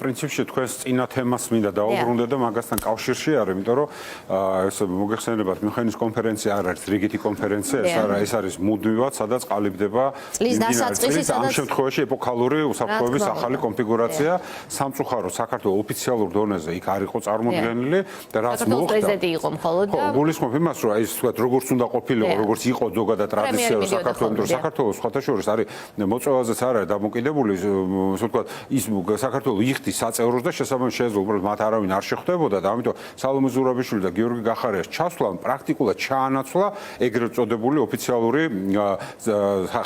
პრინციპში თქვენს წინა თემას მინდა დავუბრუნდე და მაგასთან კავშირში არის, იმიტომ რომ ეს მოგეხსენებათ მიუნხენის კონფერენცია არ არის რიგითი კონფერენცია, ეს არის მუდმივად, სადაც ყალიბდება ამ შემთხვევაში ეპოქალური უსაფრთხოების ახალი კონფიგურაცია, სამწუხაროდ საქართველოს ოფიციალურ დონეზე იქ არ იყო წარმოდგენილი და რაც მოხდა პრეზიდენტი იყო მხოლოდ და გულისხმობ იმას, რომ ეს თქვა როგორც უნდა ყოფილიყო, როგორც იყო ზოგადად ტრადიციულად საქართველოს, საქართველოს სხვათაშორის არის მოწვევაზეც არ არის დამოკიდებული, ასე ვთქვათ, ის საქართველოს იხდის საწევროს და შესაბამისად შეეძლო უბრალოდ მათ არავინ არ შეხვდებოდა და ამიტომ სალომე ზურაბიშვილი და გიორგი გახარიას ჩასვლამ პრაქტიკულად ჩაანაცვლა ეგრეთ წოდებული ოფიციალური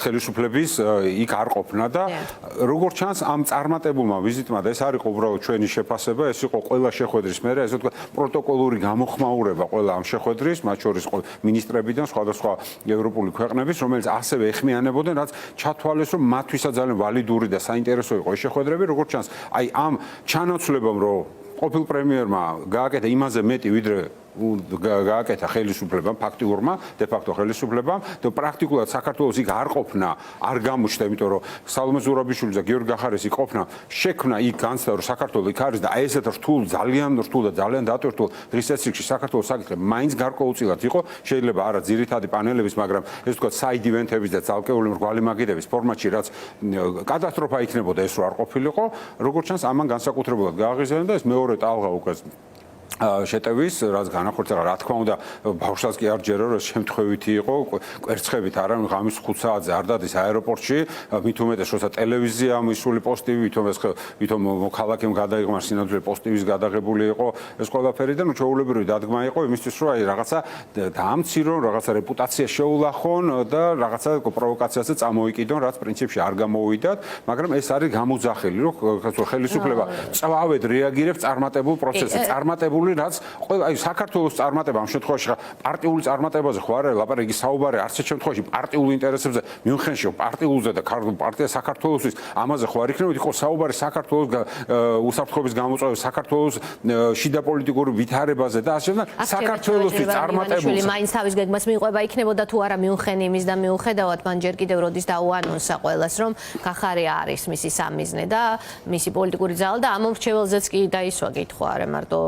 ხელისუფლების იქ არ ყოფნა და როგორც ჩანს ამ წარმატებულმა ვიზიტმა და ეს არ იყო უბრალოდ ჩვენი შეფასება, ეს იყო ყველა შეხვედრის მერე, ასე ვთქვათ, პროტოკოლური გამოხმაურება ყველა ამ შეხვედრის, მათ შორის მინისტრებიდან სხვადასხვა ევროპული ქვეყნების, რომელიც ასევე ეხმიანებოდნენ, რაც ჩათვალეს, რომ მათთვისაც ძალიან ვალიდური და საინტერესო იყო ეს შეხვედრები, როგორც ჩანს, აი ამ ჩანაცვლებამ, რომ ყოფილ პრემიერმა გააკეთა იმაზე მეტი, ვიდრე გააკეთა ხელისუფლებამ, ფაქტიურმა, დე ფაქტო ხელისუფლებამ და პრაქტიკულად საქართველოს იქ არ ყოფნა, არ გამოჩნდა, იმიტომ რომ სალომე ზურაბიშვილი და გიორგი გახარიას იქ ყოფნა, შექმნა იქ განცდა, რომ საქართველოს იქ არის და აი ესეთ რთულ, ძალიან რთულ და ძალიან დატვირთულ დღის წესრიგში საქართველოს საკითხი მაინც გარკვეულწილად იყო, შეიძლება არა ძირითადი პანელების, მაგრამ ეს ვთქვათ, საიდ ივენთების და ძალკეული მრგვალი მაგიდების ფორმატში, რაც კატასტროფა იქნებოდა ეს რო არ ყოფილიყო, როგორც ჩანს, ამან განსაკუთრებულად გააღიზიანა და ეს მეორე ტალღა უკვე შეტევის, რაც განახორციელა, რა თქმა უნდა, ბავშვსაც კი არ ჯერო, რომ შემთხვევითი იყო, კვერცხებით არა, ღამის 5 საათზე არ დადის აეროპორტში, მით უმეტეს, როცა ტელევიზია მისული პოსტივი, ვითომ მოქალაქემ გადაიღმა სინამდვილე პოსტივის გადაღებული იყო ეს ყველაფერი და ჩვეულებრივი დადგმა იყო იმისთვის, რომ აი რაღაცა დაამცირონ, რაღაცა რეპუტაცია შეულახონ და რაღაცა პროვოკაციაზე წამოიკიდონ, რაც პრინციპში არ გამოვიდათ, მაგრამ ეს არის გამოძახილი, რომ ხელისუფლება წვავედ რეაგირებს წარმატებულ პროცესზე, წარმატებულ რაც ყველა აი საქართველოს წარმატება ამ შემთხვევაში პარტიული წარმატებაზე ხო არა ლაპარაკი საუბარი არც ერთ შემთხვევაში პარტიულ ინტერესებზე მიუნხენში პარტიულზე და პარტია საქართველოსთვის ამაზე ხო არ იქნებოდა იყო საუბარი საქართველოს უსაფრთხოების გამოწვევის საქართველოს შიდა პოლიტიკური ვითარებაზე და ასე საქართველოსთვის წარმატებულზე მაინც თავის გეგმას მიყვება იქნებოდა თუ არა მიუნხენი იმის და მიუხედავად მან ჯერ კიდევ როდის დაუანონსა ყველას რომ გახარია არის მისი სამიზნე და მისი პოლიტიკური ძალა და ამ მრჩეველზეც კი დაისვა კითხვა არა მარტო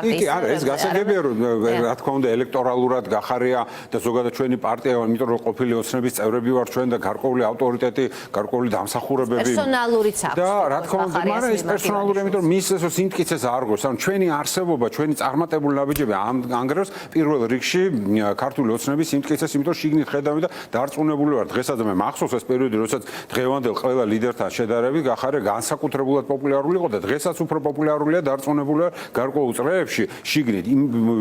კი არა ეს გასაგებია რომ რა თქმა უნდა ელექტორალურად გახარია და ზოგადად ჩვენი პარტია იმიტომ რომ ყოფილი ოცნების წევრები ვარ ჩვენ და გარკვეული ავტორიტეტი გარკვეული დამსახურებები პერსონალურიც აქვს და რა თქმა უნდა მაგრამ ეს პერსონალური იმიტომ რომ მის ეს სიმტკიცეს არ გოს ანუ ჩვენი არსებობა ჩვენი წარმატებული ნაბიჯები ანგრევს პირველ რიგში ქართული ოცნების სიმტკიცეს იმიტომ შიგნით ხედავი და დარწმუნებული ვარ დღესაც მე მახსოვს ეს პერიოდი როდესაც დღევანდელ ყველა ლიდერთან შედარებით გახარია განსაკუთრებულად პოპულარული იყო და დღესაც უფრო პოპულარულია დარწმუნებული ვარ გარკვეულ წრეებში შიგნით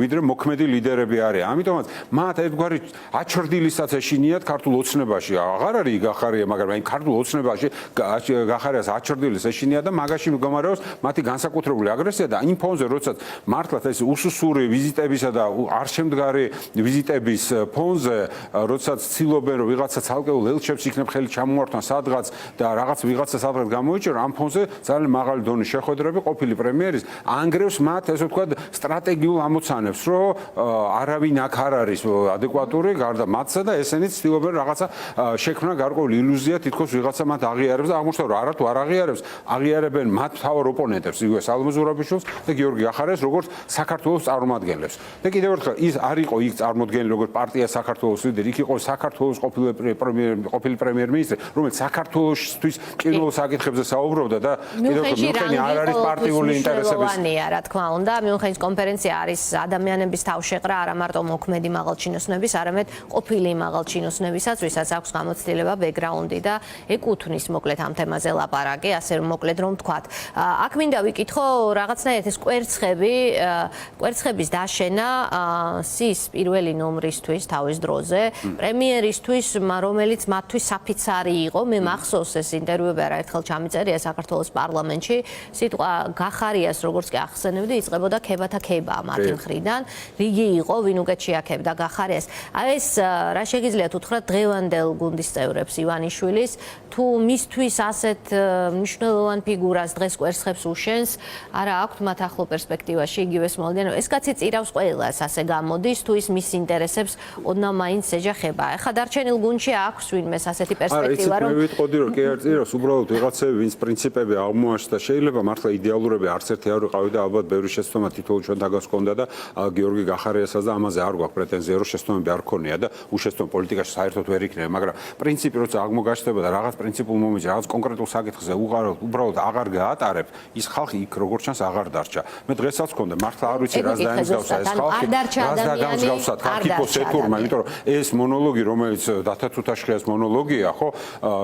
ვიდრე მოქმედი ლიდერები არიან. ამიტომაც მათ ერთგვარი აჩრდილისაც ეშინიათ ქართულ ოცნებაში. აღარ არის გახარია, მაგრამ აი ქართულ ოცნებაში გახარიას აჩრდილის ეშინიათ და მაგაში მდგომარეობს მათი განსაკუთრებული აგრესია და იმ ფონზე როდესაც მართლაც ეს უსუსური ვიზიტებისა და არ შემდგარი ვიზიტების ფონზე როდესაც ცდილობენ რომ ვიღაცა ცალკეულ ელჩებს იქნებ ხელი ჩამოართვან სადღაც და რაღაც ვიღაცა სადღაც გამოიჭირო ამ ფონზე ძალიან მაღალი დონის შეხვედრები ყოფილი პრემიერის ანგრევს მათ ესე ვთქვათ სტრატეგიულ ამოცანებს რომ არავინ აქ არ არის ადეკვატური გარდა მათსა და ესენი ცდილობენ რაღაცა შექმნა გარკვეული ილუზია თითქოს ვიღაცა მათ აღიარებს და აღმოჩნდა რომ არა თუ არ აღიარებს აღიარებენ მათ თავარ ოპონენტებს იგივე სალომე ზურაბიშვილს და გიორგი გახარიას როგორც საქართველოს წარმომადგენლებს და კიდევ ერთხელ ის არ იყო იქ წარმოდგენილი როგორც პარტია საქართველოს ლიდერი იქ იყო საქართველოს ყოფილი პრემიერ-მინისტრი რომელიც საქართველოსთვის პირველ საკითხებზე საუბრობდა და კიდევ ერთხელ მიუნხენი არ არის პარტიული ინტერესების რა თქმა უნდა მიუნხენის კონფერენცია არის ადამიანების თავშეყრა არა მარტო მოქმედი მაღალჩინოსნების არამედ ყოფილი მაღალჩინოსნებისაც ვისაც აქვს გამოცდილება ბექგრაუნდი და ეკუთვნის მოკლედ ამ თემაზე ლაპარაკი ასე რომ მოკლედ რომ ვთქვათ აქ მინდა ვიკითხო რაღაცნაირად ეს კვერცხების დაშენა სის პირველი ნომრისთვის თავის დროზე პრემიერისთვის რომელიც მათთვის საფიცარი იყო მე მახსოვს ეს ინტერვიუები არაერთხელ ჩამიწერია საქართველოს პარლამენტში სიტყვა გახარიას როგორც კი ახსენებდი იწყებოდა ქებათა ქებაა მათი მხრიდან. რიგი იყო, ვინ უკეთ შეაქებდა გახარეს. აი ეს რა შეგიძლიათ უთხრათ დღევანდელ გუნდის წევრებს ივანიშვილის, თუ მისთვის ასეთ მნიშვნელოვან ფიგურას დღეს კვერცხებს უშენს, არა აქვთ მათ ახლო პერსპექტივაში იგივეს მოლოდინო. ეს კაცი წირავს ყველას, ასე გამოდის, თუ ის მის ინტერესებს ოდნავ მაინც ეჯახება. ეხლა დარჩენილ გუნდში აქვს ვინმეს ასეთი პერსპექტივა, რომ მე ვიტყოდი, რომ კი არ წირავს, უბრალოდ ვიღაცები, ვინც პრინციპები აღმოაჩნდა, შეიძლება მართლა იდეალურები არც ერთი არ ვიყავი და ალბათ ბევრი შეცდომა თითოეულ ჩვენ დაგას ჰქონდა და გიორგი გახარიასაც და ამაზე არ გვაქვს პრეტენზია, რომ შეცდომები არ ქონია და უშეცდომო პოლიტიკაში საერთოდ ვერ იქნება, მაგრამ პრინციპი როცა აღმოგაჩნდება და რაღაც პრინციპულ მომენტში, რაღაც კონკრეტულ საკითხზე უბრალოდ აღარ გაატარებ, ის ხალხი იქ როგორც ჩანს აღარ დარჩა. მე დღესაც ვქონდა, მართლა არ ვიცი რას დაემსგავსა ეს ხალხი, რას დაგამსგავსა ქართიკოს ეთურმა, იმიტომ რომ ეს მონოლოგი, რომელიც დათა თუთაშხიას მონოლოგია, ხო,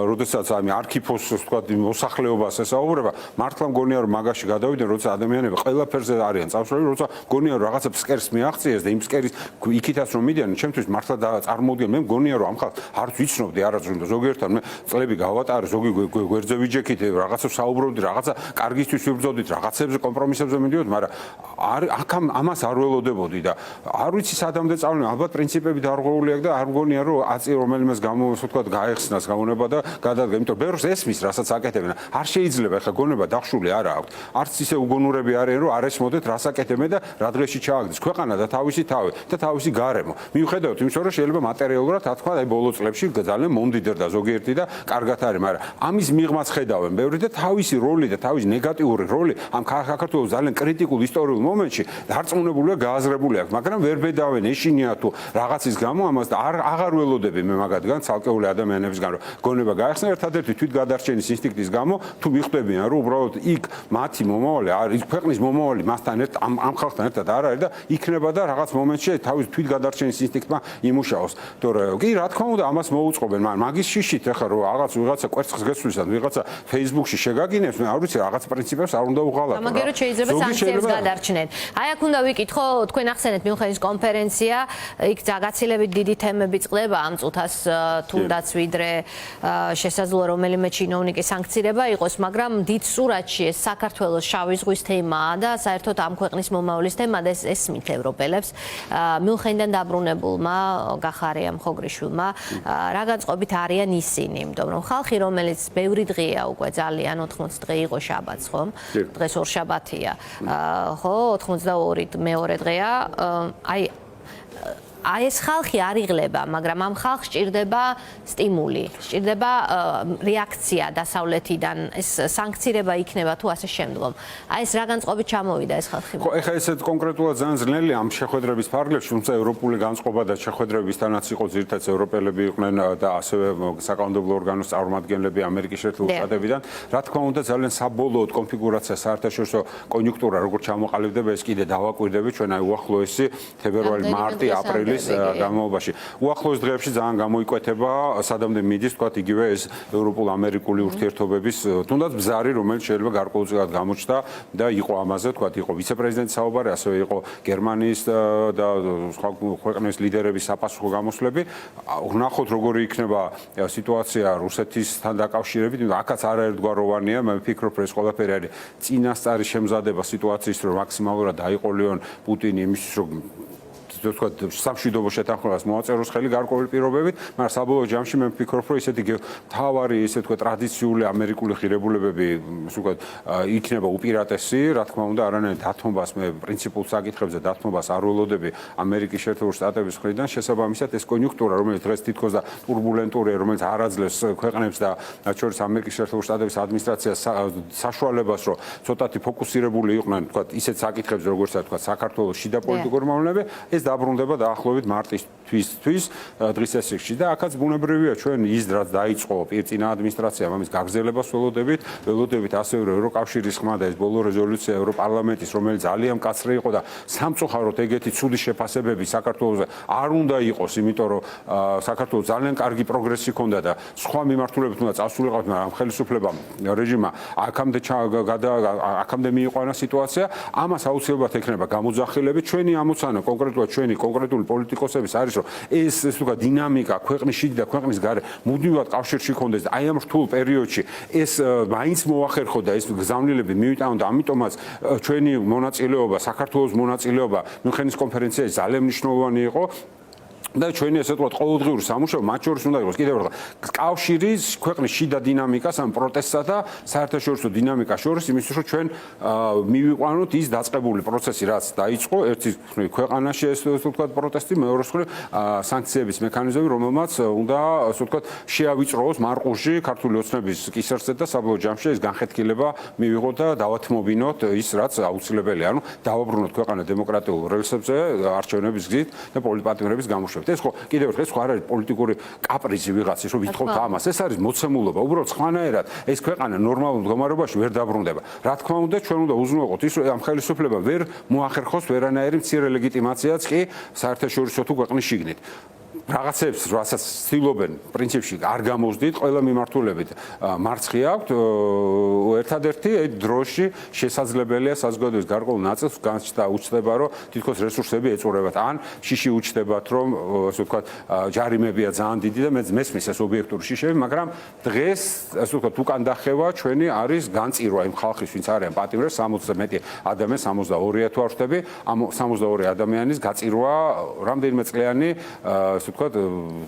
როდესაც აი არქიფოს თქვა მოსახლეობას ესაუბრება, მართლა მგონია რომ მაგაში გადავიდნენ, როცა ადამიანები ყველაფერზე არიან წავშლილი, როცა მგონია რომ რაღაცა ფსკერს მიაღწიეს და იმ ფსკერის იქითაც რომ მიდიან, ჩემთვის მართლა წარმოვიდგენ, მე მგონია რომ ამ ხალხს არც ვიცნობდი არასდროს და ზოგიერთად მე წლები გავატარე, ზოგი გვერდზე ვიჯექით, რაღაცებს საუბრობდით, რაღაცა კარგისთვის ვიბრძოდით, რაღაცებზე კომპრომისებზე მიდიოდ, მაგრამ აქ ამას არ ველოდებოდი და არ ვიცი სადამდე წავლინა, ალბათ პრინციპები დარღვეული აქვს და არ მგონია რომ აწი რომელიმეს ვთქვათ გაეხსნას გაუნება და გადადგა, იმიტომ რომ ბევრს ესმის, რასაც აკეთებენ. არ შეიძლება ეხლა გონება დახშული არა აქვს. არც ისე უგონურები არიან, რომ არ ესმოდეთ რას აკეთებენ და რა დღეში ჩააგდეს ქვეყანა და თავისი თავი და თავისი გარემო. მიუხედავად იმისა, რომ შეიძლება მატერიალურად რა თქვა, აი ბოლო წლებში ძალიან მომდიდრდა ზოგიერთი და კარგად არის, მაგრამ ამის მიღმაც ხედავენ ბევრი და თავისი როლი და თავისი ნეგატიური როლი ამ საქართველოს ძალიან კრიტიკულ ისტორიულ მომენტში დარწმუნებულია, გააზრებული აქვს, მაგრამ ვერ ბედავენ ეშინია თუ რაღაცის გამო ამას და აღარ ველოდები მე მაგათგან ცალკეული ადამიანებისგან რომ გონება გაეხსნა ერთადერთი თვითგადარჩენის ინსტინქტის გამო თუ მიხვდებიან რომ უბრალოდ იქ მათი მომავალი არის ქვეყნის მომავალი მასთან ერთ ამ ხალხთან ერთად არ არის და იქნება და რაღაც მომენტში თავის თვითგადარჩენის ინსტინქტმა იმუშაოს. თორე კი რა თქმა უნდა ამას მოუწყობენ, მაგრამ მაგის შიშით ახლა რომ რაღაც ვიღაცა კვერცხს გესვლისად ვიღაცა Facebook-ში შეგაგინებს, მე არ ვიცი რაღაც პრინციპებს არ უნდა უღალატო. ამაგერო შეიძლება სანქციებს გადარჩნენ. აი აქ უნდა ვიკითხო, თქვენ ახსენეთ მიუხედავად კონფერენცია, იქ გაცილებით დიდი თემები წყდება ამ წუთას თუნდაც ვიდრე შესაძლოა რომელიმე ჩინოვნიკის სანქცირება იყოს, მაგრამ დიდ სურათში ეს საქართველოს შავი ზღვის თემაა და საერთოდ ამ ქვეყნის მომავლის თემა და ესმით ევროპელებს. მიუხედავად დაბრუნებულმა გახარიამ ხოგრიშვილმა რა განწყობით არიან ისინი, იმიტომ რომ ხალხი რომელიც ბევრი დღეა უკვე ძალიან 80 დღე იყო შაბათს, ხო? დღეს ორშაბათია. ხო, 82 მეორე დღეა. აი ეს ხალხი არ იღლება, მაგრამ ამ ხალხს სჭირდება სტიმული, სჭირდება რეაქცია დასავლეთიდან, ეს სანქცირება იქნება თუ ასე შემდგომ. აი ეს რა განწყობით ჩამოვიდა ეს ხალხი? ხო, ეხლა ესეთ კონკრეტულად ძალიან ძნელი ამ შეხვედრების ფარგლებში, თუმცა ევროპული განწყობა და შეხვედრებისთანაც იყო ძირითადად ევროპელები იყვნენ და ასევე საკანონმდებლო ორგანოს წარმომადგენლები ამერიკის შეერთებულ შტატებიდან. რა თქმა უნდა, ძალიან საბოლოოდ კონფიგურაცია საერთაშორისო კონიუნქტურა როგორ ჩამოყალიბდება, ეს კიდე დავაკვირდებით ჩვენ აი უახლოესი თებერვალი, მარტი, აპრილი განმავლობაში. უახლოეს დღეებში ძალიან გამოიკვეთება სადამდე მიდის, თქვათ, იგივე ეს ევროპულ-ამერიკული ურთიერთობების თუნდაც ბზარი, რომელიც შეიძლება გარკვეულწილად გამოჩნდა და იყო ამაზე, თქვათ, იყო ვიცე-პრეზიდენტის საუბარი, ასევე იყო გერმანიის და სხვა ქვეყნების ლიდერების საპასუხო გამოსვლები. ვნახოთ როგორი იქნება სიტუაცია რუსეთისთან დაკავშირებით, იმიტომ აქაც არაერთგვაროვანია, მე ვფიქრობ, რომ ეს ყველაფერი არის წინასწარი შემზადება სიტუაციის, რომ მაქსიმალურად დაიყოლიონ პუტინი იმისთვის, რომ თქვათ სამშვიდობო შეთანხმებას მოაწეროს ხელი გარკვეული პირობებით, მაგრამ საბოლოო ჯამში მე ვფიქრობ, რომ ისეთი თავარი, ისე თქვა ტრადიციული ამერიკული ღირებულებები, ვთქვათ, იქნება უპირატესი, რა თქმა უნდა, არანაირ დათმობას მე პრინციპულ საკითხებზე დათმობას არ ველოდები ამერიკის შეერთებული შტატების მხრიდან, შესაბამისად ეს კონიუნქტურა, რომელიც დღეს თითქოს და турბულენტურია, რომელიც არ აძლევს ქვეყნებს და მათ შორის ამერიკის შეერთებული შტატების ადმინისტრაციას საშუალებას, რომ ცოტათი ფოკუსირებული იყვნენ, ვთქვათ, ისეთ საკითხებზე, როგორცაა, ვთქვათ, საქართველოს შიდა პოლიტიკური მოვლენები, ეს დაბრუნდება დაახლოებით მარტისთვის დღის წესრიგში და აქაც ბუნებრივია ჩვენ ის რაც დაიწყო პირწინა ადმინისტრაციამ ამის გაგრძელებას ველოდებით ასევე ევროკავშირის ხმა და ეს ბოლო რეზოლუცია ევროპარლამენტის რომელიც ძალიან მკაცრი იყო და სამწუხაროდ ეგეთი ცუდი შეფასებები საქართველოს არ უნდა იყოს, იმიტომ რომ საქართველოს ძალიან კარგი პროგრესი ჰქონდა და სხვა მიმართულებით უნდა წასულიყავთ, მაგრამ ხელისუფლებამ რეჟიმმა აქამდე მიიყვანა სიტუაცია, ამას აუცილებლად ექნება გამოძახილები, ჩვენი ამოცანა კონკრეტულად ვთქვათ, ჩვენი კონკრეტული პოლიტიკოსების არის, რომ ეს ვთქვათ, დინამიკა ქვეყნის შიგ და ქვეყნის გარე მუდმივად კავშირში ქონდეს და აი ამ რთულ პერიოდში ეს მაინც მოახერხოდა ეს გზავნილები მივიტანონ და ამიტომაც ჩვენი მონაწილეობა, საქართველოს მონაწილეობა მუნხენის კონფერენციაში ძალიან მნიშვნელოვანი იყო. და ჩვენი ესე ვთქვათ ყოველდღიური სამუშაო მათ შორის უნდა იყოს კიდევ ერთხელ კავშირის ქვეყნის შიდა დინამიკას ამ პროტესტსა და საერთაშორისო დინამიკას შორის იმისთვის რომ ჩვენ მივიყვანოთ ის დაწყებული პროცესი რაც დაიწყო ერთი ქვეყანაში ეს ვთქვათ პროტესტი მეორე მხრივ სანქციების მექანიზმები რომელმაც უნდა ასე ვთქვათ შეავიწროოს მარყურში ქართული ოცნების კისერზე და საბოლოო ჯამში ეს განხეთქილება მივიღოთ და დავათმობინოთ ის რაც აუცილებელია ანუ დავაბრუნოთ ქვეყანა დემოკრატიულ რელსებზე არჩევნების გზით და პოლიტპატიმრების გამოშვებით ეს ხო კიდევ ერთხელ ეს ხო არ არის პოლიტიკური კაპრიზი ვიღაცის რომ ვითხოვთ ამას ეს არის მოცემულობა უბრალოდ სხვანაირად ეს ქვეყანა ნორმალურ მდგომარეობაში ვერ დაბრუნდება რა თქმა უნდა ჩვენ უნდა უზრუნველყოთ ის რომ ამ ხელისუფლება ვერ მოახერხოს ვერანაირი მცირე ლეგიტიმაციაც კი საერთაშორისო თუ ქვეყნის შიგნით რაღაცებს რასაც ცდილობენ პრინციპში არ გამოსდით ყველა მიმართულებით მარცხი აქვთ ერთადერთი დროში შესაძლებელია საზოგადოების გარკვეულ ნაწილს განსჭდა უჩნდება რომ თითქოს რესურსები ეწურებათ ან შიში უჩნდებათ რომ ასე ვთქვათ ჯარიმებია ძალიან დიდი და მესმის ეს ობიექტური შიშები მაგრამ დღეს ასე ვთქვათ უკან დახევა ჩვენი არის განწირვა იმ ხალხის ვინც არიან პატიმრებს 60 მეტი ადამიანი 62-ია თუ არ ვხვდები ამ 62 ადამიანის გაწირვა რამდენიმე წლიანი ასე ვთქვათ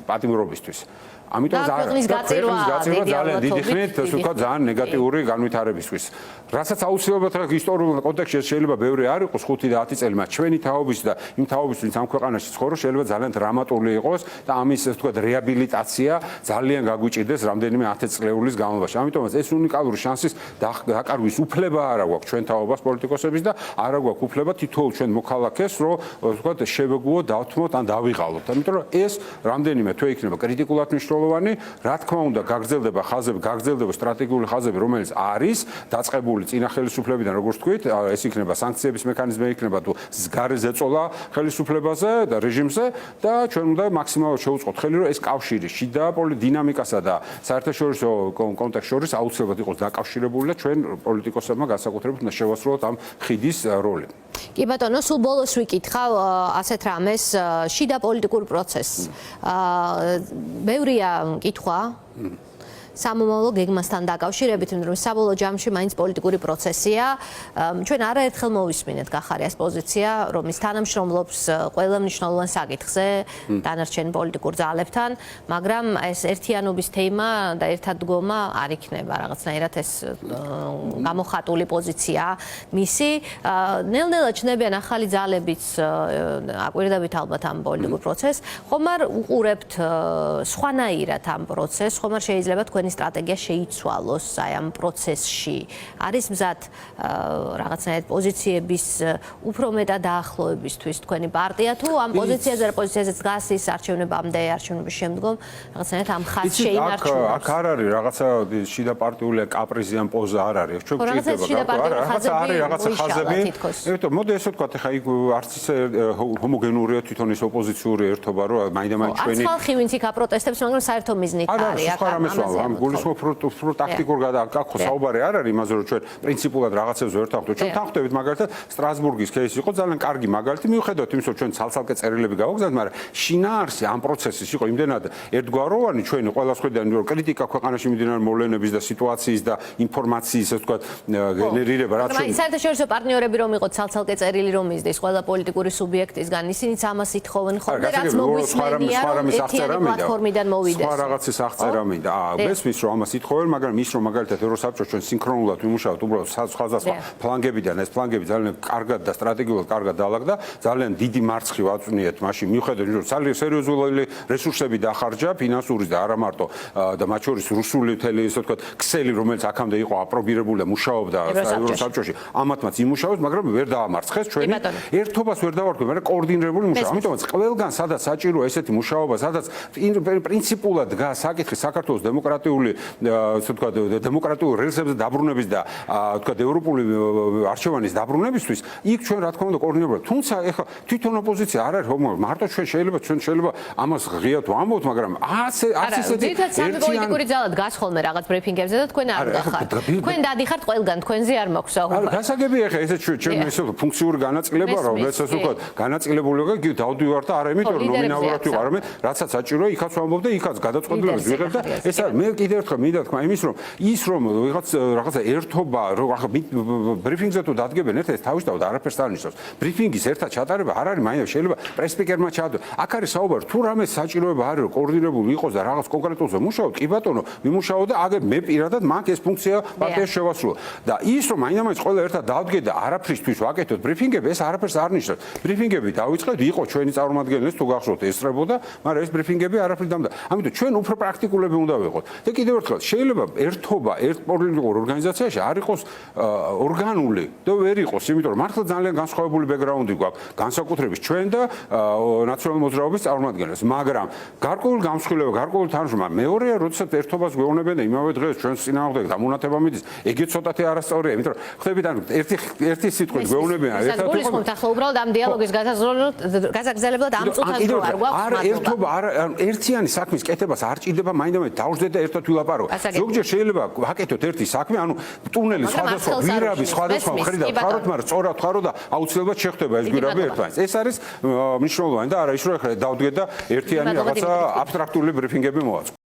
პატიმრობისთვის ამიტომ ქვეყნის გაწირვა ძალიან დიდი ხნით ასე ვთქვათ ძალიან ნეგატიური განვითარებისთვის რასაც აუცილებლად ისტორიულ კონტექსტში შეიძლება ბევრი არ იყოს 5 და 10 წელი მაგრამ ჩვენი თაობის და იმ თაობის ვინც ამ ქვეყანაში ცხოვრობს შეიძლება ძალიან დრამატული იყოს და ამის ასე ვთქვათ რეაბილიტაცია ძალიან გაგვიჭირდეს რამდენიმე 10 წლეულის განმავლობაში ამიტომაც ეს უნიკალური შანსის დაკარგვის უფლება არა გვაქვს ჩვენ თაობას პოლიტიკოსების და არა გვაქვს უფლება თითოეულ ჩვენ მოქალაქეს რომ ასე ვთქვათ შევეგუოთ დავთმოთ ან დავიღალოთ ამიტომ რომ ეს რამდენიმე თვე იქნება კრიტიკულად მნიშვნელოვანი რა თქმა უნდა გაგრძელდება ხაზები გაგრძელდება სტრატეგიული ხაზები რომელიც არის დაწყებული წინა ხელისუფლებიდან როგორც თქვით ეს იქნება სანქციების მექანიზმი იქნება თუ გარე ზეწოლა ხელისუფლებაზე და რეჟიმზე და ჩვენ უნდა მაქსიმალურად შევუწყოთ ხელი რომ ეს კავშირი შიდა დინამიკასა და საერთაშორისო კონტექსტ შორის აუცილებლად იყოს დაკავშირებული და ჩვენ პოლიტიკოსებმა განსაკუთრებით უნდა შევასრულოთ ამ ხიდის როლი კი ბატონო, სულ ბოლოს ვიკითხავ ასეთ რამეს შიდა პოლიტიკურ პროცესს. ბევრია კითხვა სამომავლო გეგმასთან დაკავშირებით, რომ საბოლოო ჯამში მაინც პოლიტიკური პროცესია. ჩვენ არაერთხელ მოვისმინეთ გახარიას პოზიცია, რომ ის თანამშრომლობს ყველა მნიშვნელოვან საკითხზე დანარჩენ პოლიტიკურ ძალებთან, მაგრამ ეს ერთიანობის თემა და ერთადგომა არ იქნება რაღაცნაირად ეს გამოხატული პოზიცია მისი. ნელ-ნელა ჩნდებიან ახალი ძალებიც აკვირდებით ალბათ ამ პოლიტიკურ პროცესს. ხომ არ უყურებთ სხვანაირად ამ პროცესს, ხომ არ შეიძლება თქვენი სტრატეგია შეიცვალოს აი ამ პროცესში. არის მზად რაღაცნაირად პოზიციების უფრო მეტად დაახლოებისთვის თქვენი პარტია თუ ამ პოზიციაზე და პოზიციაზე დგას ის არჩევნებამდე, არჩევნების შემდგომ რაღაცნაირად ამ ხაზს შეინარჩუნოს. აქ არ არის რაღაცა შიდა პარტიული კაპრიზი ან პოზა არ არის. ჩვენ გვჭირდება რაღაცა არის რაღაცა ხაზები. იმიტომ მოდი ესე ვთქვათ, ეხა იქ არც ისე ჰომოგენურია თვითონ ეს ოპოზიციური ერთობა, რომ მაინდა-მაინც ჩვენი არც ხალხი ვინც იქ აპროტესტებს, მაგრამ საერთო მიზნით არის აქ ამაზე. გულისხმობ რომ ტაქტიკურ აქ საუბარი არ არის იმაზე რომ ჩვენ პრინციპულად რაღაცებს ვერ თანხმდებით. ჩვენ თანხმდებით მაგალითად სტრასბურგის кейსი იყო ძალიან კარგი მაგალითი მიუხედავად იმისა რომ ჩვენ ცალ-ცალკე წერილები გავაგზავნეთ, მაგრამ შინაარსი ამ პროცესის იყო იმდენად ერთგვაროვანი ჩვენი ყველა მხრიდან რომ კრიტიკა ქვეყანაში მიმდინარე მოვლენების და სიტუაციის და ინფორმაციის ასე ვთქვათ გენერირება რაც ჩვენ საერთაშორისო პარტნიორები რომ იყო ცალ-ცალკე წერილი რომ მისდეს ყველა პოლიტიკური სუბიექტისგან ისინიც ამას ითხოვენ ხოლმე რაც მოგვისმენია რომ ერთიანი პლატფორმიდან მოვიდეს. სხვა რაღაცის აღწერა მინდა. მესმის რომ ამას ითხოვენ, მაგრამ ის რომ მაგალითად ევროსაბჭო ჩვენ სინქრონულად ვიმუშავოთ უბრალოდ სხვადასხვა ფლანგებიდან ეს ფლანგები ძალიან კარგად და სტრატეგიულად კარგად დაალაგდა, ძალიან დიდი მარცხი ვაწვნიეთ მაშინ მიუხედავად რომ ძალიან სერიოზული რესურსები დახარჯა, ფინანსური და არა მარტო და მათ შორის რუსული თელი ისე ვთქვათ ქსელი რომელიც აქამდე იყო აპრობირებული და მუშაობდა ევროსაბჭოში, ამათმაც იმუშავეს, მაგრამ ვერ დაამარცხეს ჩვენი ერთობას ვერ დავარქვი, მაგრამ კოორდინირებული მუშაობა. ამიტომაც ყველგან სადაც საჭიროა ესეთი მუშაობა, სადაც პრინციპულად დგას საკითხი საქართველოს დემოკრატიული დემოკრატიული ასე ვთქვათ დემოკრატიულ რელსებზე დაბრუნების და ვთქვათ ევროპული არჩევანის დაბრუნებისთვის იქ ჩვენ რა თქმა უნდა კოორდინირება თუმცა ეხლა თვითონ ოპოზიცია არ არის მარტო ჩვენ შეიძლება ამას ღიად ვამბობთ მაგრამ ასე ძირითადად სამი პოლიტიკური ძალა დგას ხოლმე რაღაც ბრიფინგებზე და თქვენ არ ვნახავთ თქვენ დადიხართ ყველგან თქვენზე არ მაქვს საუბარი გასაგები ახლა ესე ჩვენ ესე ფუნქციური განაწილება რომ ეს ასე ვთქვათ განაწილებულობა დავდივარ და არა იმიტომ რომ ნომინალურად ვიყავ არამედ რაცაც საჭიროა იქაც ვამბობ და იქაც გადაწყვეტილებას ვიღებ და ეს არის მე კიდევ ერთხელ მინდა თქვა იმის რომ ის რომ რაღაცა ერთობა რომ ახლა ბრიფინგზე თუ დადგებენ ერთ ეს თავისთავად არაფერს არ ნიშნავს ბრიფინგის ერთად ჩატარება არ არის მაინც შეიძლება პრესპიკერმა ჩაადო აქ არის საუბარი თუ რამე საჭიროება არის რომ კოორდინირებული იყოს და რაღაც კონკრეტულზე მუშაობ კი ბატონო მიმუშაო და აგერ მე პირადად მაგ ეს ფუნქცია პარტიაში შევასრულო და ის რომ მაინც ყველა ერთად დავდგე და არაფრისთვის ვაკეთოთ ბრიფინგები ეს არაფერს არ ნიშნავს ბრიფინგები დავიწყეთ იყო ჩვენი წარმომადგენლებს თუ გახსოვთ ესწრებოდა მაგრამ ეს ბრიფინგები არაფრით დამდა ამიტომ ჩვენ უფრო პრაქტიკულები უნდა ვიყოთ და კიდევ ერთხელ შეიძლება ერთობა ერთ პოლიტიკურ ორგანიზაციაში არ იყოს ორგანული და ვერ იყოს იმიტომ რომ მართლა ძალიან განსხვავებული ბექგრაუნდი გვაქვს განსაკუთრებით ჩვენ და ნაციონალური მოძრაობის წარმომადგენლებს მაგრამ გარკვეულ გამსხვილება გარკვეულ თანხმობა მეორეა როდესაც ერთობას გვეუბნებიან და იმავე დღეს ჩვენს წინააღმდეგ დამონათება მიდის ეგეც ცოტათი არასწორია იმიტომ რომ ხდებით ანუ ერთი სიტყვით გვეუბნებიან ერთად გულისხმობთ ახლა უბრალოდ ამ დიალოგის გასაგრძელებლად ამ წუთას რო არ გვაქვს ერთობა ერთიანი საქმის კეთებას არ ჭირდება მაინდამაინც დავждეთ და ერთად ვილაპარაკოთ ზოგჯერ შეიძლება ვაკეთოთ ერთი საქმე ანუ ტუნელი სხვადასხვა ვირაბი სხვადასხვა მხრიდან ვხაროთ მაგრამ სწორად ვხარო და აუცილებლად შეხვდება ეს ვირაბი ერთმანეთს ეს არის მნიშვნელოვანი და არა ის რომ ახლა დავდგეთ და ერთიანი რაღაცა აბსტრაქტული ბრიფინგები მოვაწყო